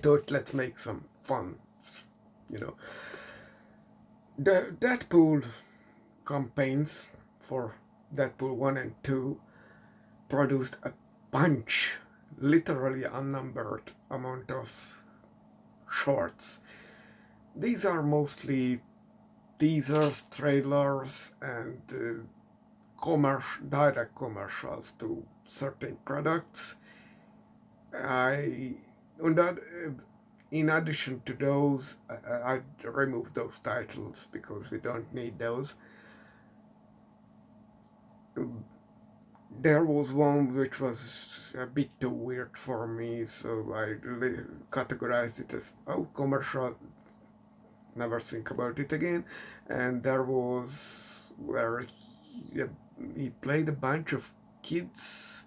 thought let's make some fun, you know. The Deadpool campaigns for Deadpool 1 and 2 produced a bunch, literally unnumbered amount of shorts. These are mostly teasers, trailers, and direct commercials to certain products. I on that, in addition to those, I removed those titles because we don't need those. There was one which was a bit too weird for me, so I categorized it as commercial, never think about it again. And there was where he played a bunch of kids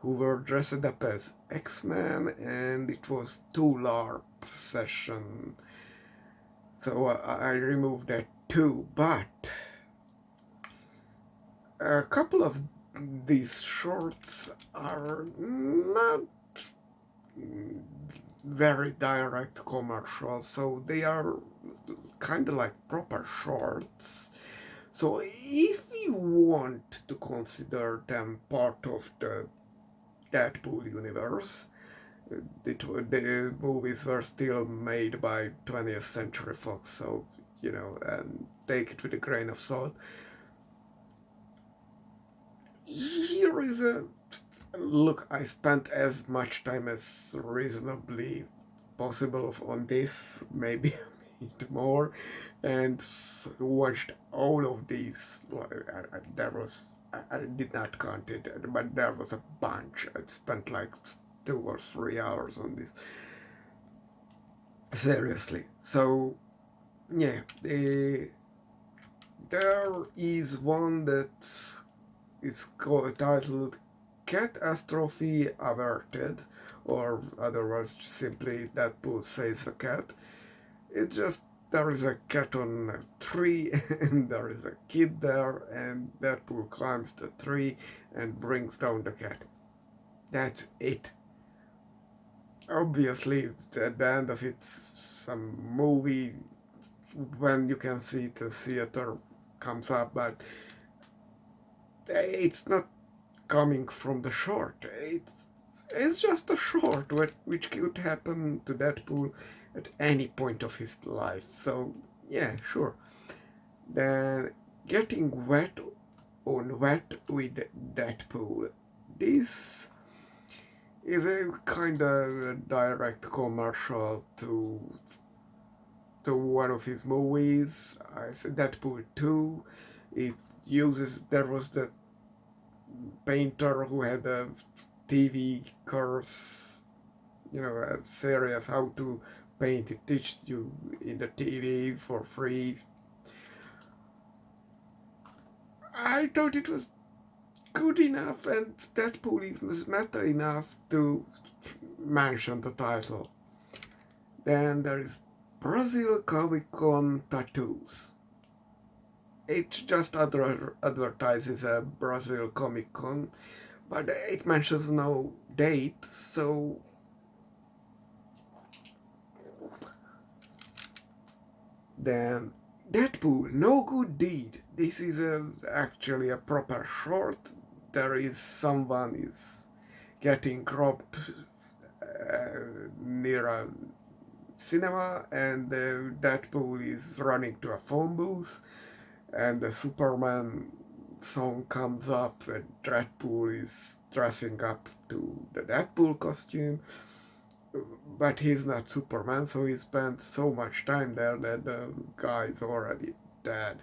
who were dressed up as X-Men, and it was too LARP session, so I removed that too. But a couple of these shorts are not very direct commercials, so they are kind of like proper shorts. So if you want to consider them part of the Deadpool universe, the movies were still made by 20th Century Fox, so and take it with a grain of salt. Here is a look. I spent as much time as reasonably possible on this, maybe a bit more, and watched all of these. There was I did not count it, but there was a bunch. I spent like 2 or 3 hours on this. Seriously. So yeah, there is one that is titled Catastrophe Averted, or otherwise simply Deadpool Saves a Cat. It's just there is a cat on a tree and there is a kid there, and Deadpool climbs the tree and brings down the cat. That's it. Obviously, at the end of it, some movie when you can see it in theater comes up, but it's not coming from the short. It's just a short which could happen to Deadpool at any point of his life. So yeah, sure. Then getting wet on wet with Deadpool. This is a kind of direct commercial to one of his movies. I said Deadpool 2. It uses there was the painter who had a TV course, a series how to paint. It teaches you in the TV for free. I thought it was good enough, and Deadpool even is meta enough to mention the title. Then there is Brazil Comic Con tattoos. It just advertises a Brazil Comic Con, but it mentions no date, so then Deadpool, no good deed. This is actually a proper short. There is someone is getting robbed near a cinema, and Deadpool is running to a phone booth, and the Superman song comes up, and Deadpool is dressing up to the Deadpool costume, but he's not Superman, so he spent so much time there that the guy is already dead.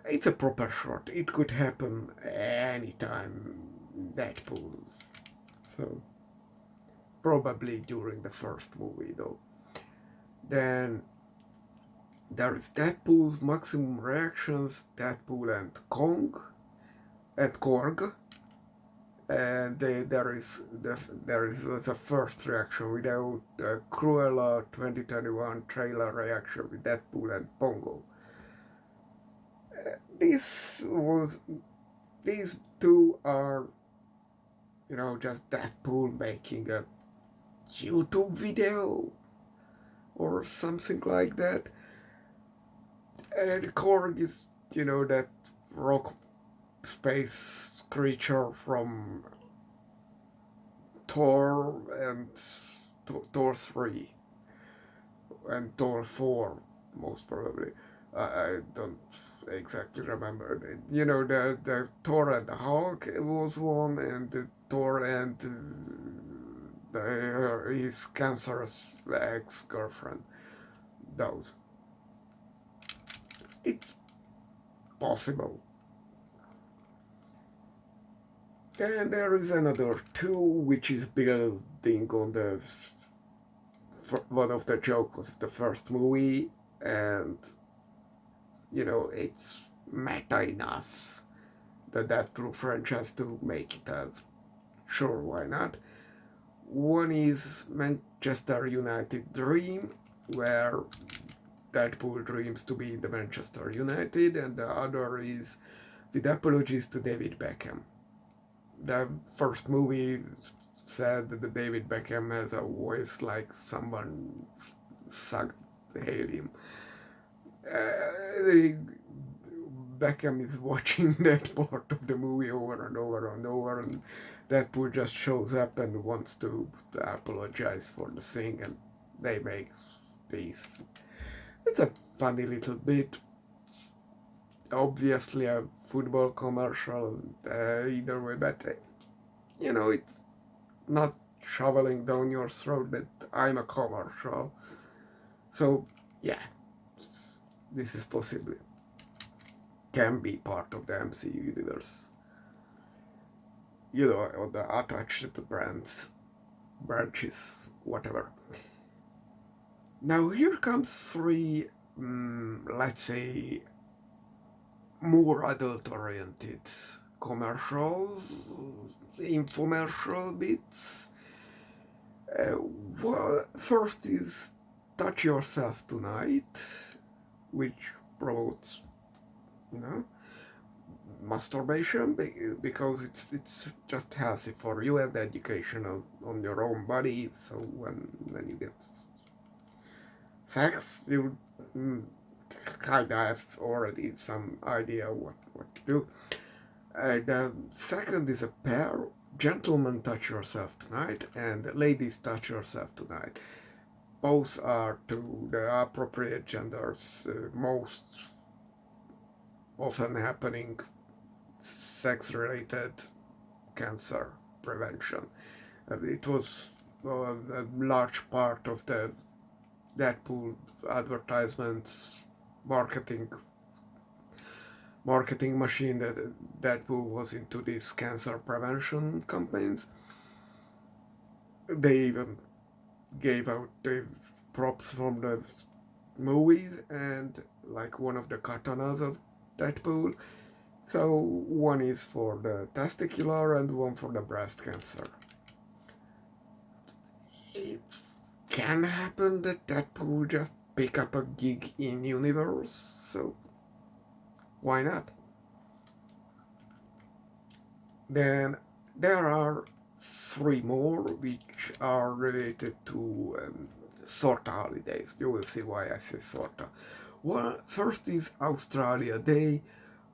It's a proper short. It could happen anytime Deadpool's. So probably during the first movie though. Then there is Deadpool's Maximum Reactions, Deadpool and Kong, and Korg, and there is the first reaction without Cruella 2021 trailer reaction with Deadpool and Pongo. This was These two are just Deadpool making a YouTube video or something like that. And Korg is, that rock space creature from Thor and Thor 3 and Thor 4, most probably. I don't exactly remember. The Thor and the Hulk was one, and the Thor and his cancerous ex-girlfriend. Those. It's possible. And there is another two, which is building on the one of the jokes of the first movie, and it's meta enough, the Deadpool franchise, to make it a sure, why not. One is Manchester United Dream, where Deadpool dreams to be in the Manchester United, and the other is With Apologies to David Beckham. The first movie said that David Beckham has a voice like someone sucked helium. Beckham is watching that part of the movie over and over and over, and Deadpool just shows up and wants to apologize for the thing, and they make peace. It's a funny little bit. Obviously, a football commercial, either way, but it's not shoveling down your throat that I'm a commercial. So, yeah, this is possibly can be part of the MCU universe. Or the attached branches, whatever. Now here comes three, let's say, more adult-oriented commercials, infomercial bits. First is Touch Yourself Tonight, which promotes, masturbation, because it's just healthy for you and educational on your own body. So when you get sex, you kind of have already some idea what to do. And second is a pair, Gentlemen Touch Yourself Tonight and Ladies Touch Yourself Tonight. Both are to the appropriate genders, most often happening sex-related cancer prevention. It was a large part of the Deadpool advertisements marketing machine, that Deadpool was into these cancer prevention campaigns. They even gave out the props from the movies and like one of the katanas of Deadpool. So one is for the testicular and one for the breast cancer. It can happen that Deadpool just pick up a gig in universe, so why not? Then there are three more which are related to sorta holidays. You will see why I say sorta. Well, first is Australia Day,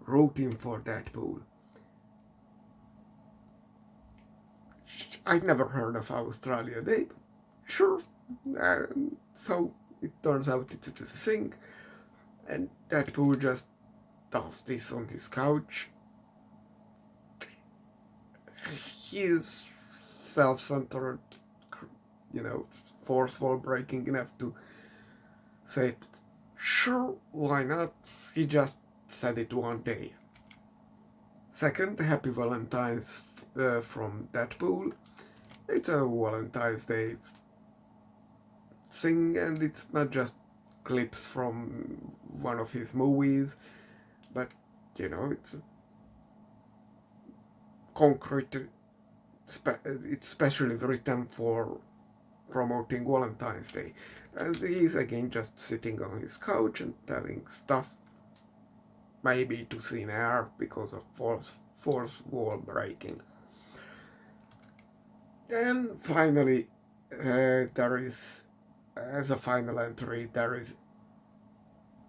rooting for Deadpool. I'd never heard of Australia Day. Sure. So it turns out it's a thing, and Deadpool just does this on his couch. He is self-centered, forceful, breaking enough to say, sure, why not? He just said it one day. Second, Happy Valentine's from Deadpool. It's a Valentine's Day thing, and it's not just clips from one of his movies, but it's a concrete. It's specially written for promoting Valentine's Day, and he's again just sitting on his couch and telling stuff, maybe to thin air because of fourth wall breaking. And finally, There is, as a final entry, there is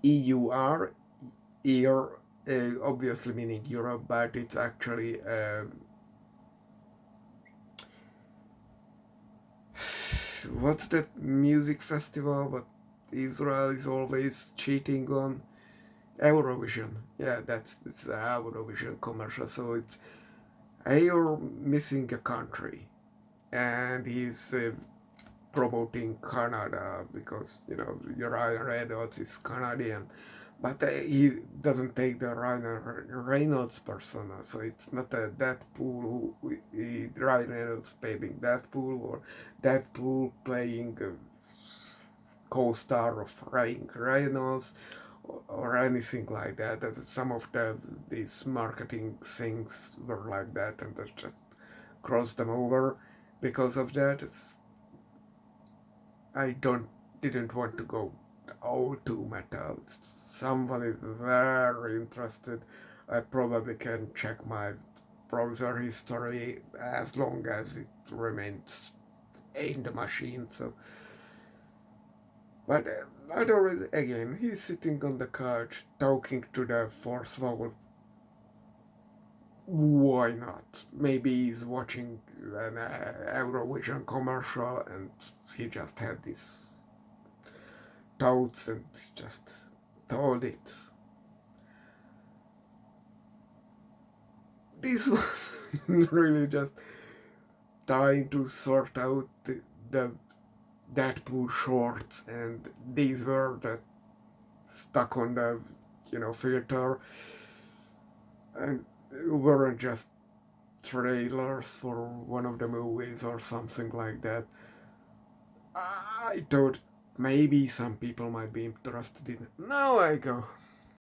EUR, ear, obviously meaning Europe, but it's actually what's that music festival? What Israel is always cheating on? Eurovision. Yeah, that's it's the Eurovision commercial. So it's you're missing a country, and he's promoting Canada because Ryan Reynolds is Canadian, but he doesn't take the Ryan Reynolds persona, so it's not a Deadpool Ryan Reynolds playing Deadpool or Deadpool playing a co-star of Ryan Reynolds or anything like that. That some of these marketing things were like that, and they just crossed them over because of that. I don't didn't want to go all too meta. Someone is very interested. I probably can check my browser history as long as it remains in the machine. So, but otherwise, again, he's sitting on the couch talking to the force wall. Why not? Maybe he's watching an Eurovision commercial and he just had this thoughts and just told it. This was really just trying to sort out the Deadpool shorts, and these were the stuck on the filter, and weren't just trailers for one of the movies or something like that. I thought maybe some people might be interested in it. Now I go,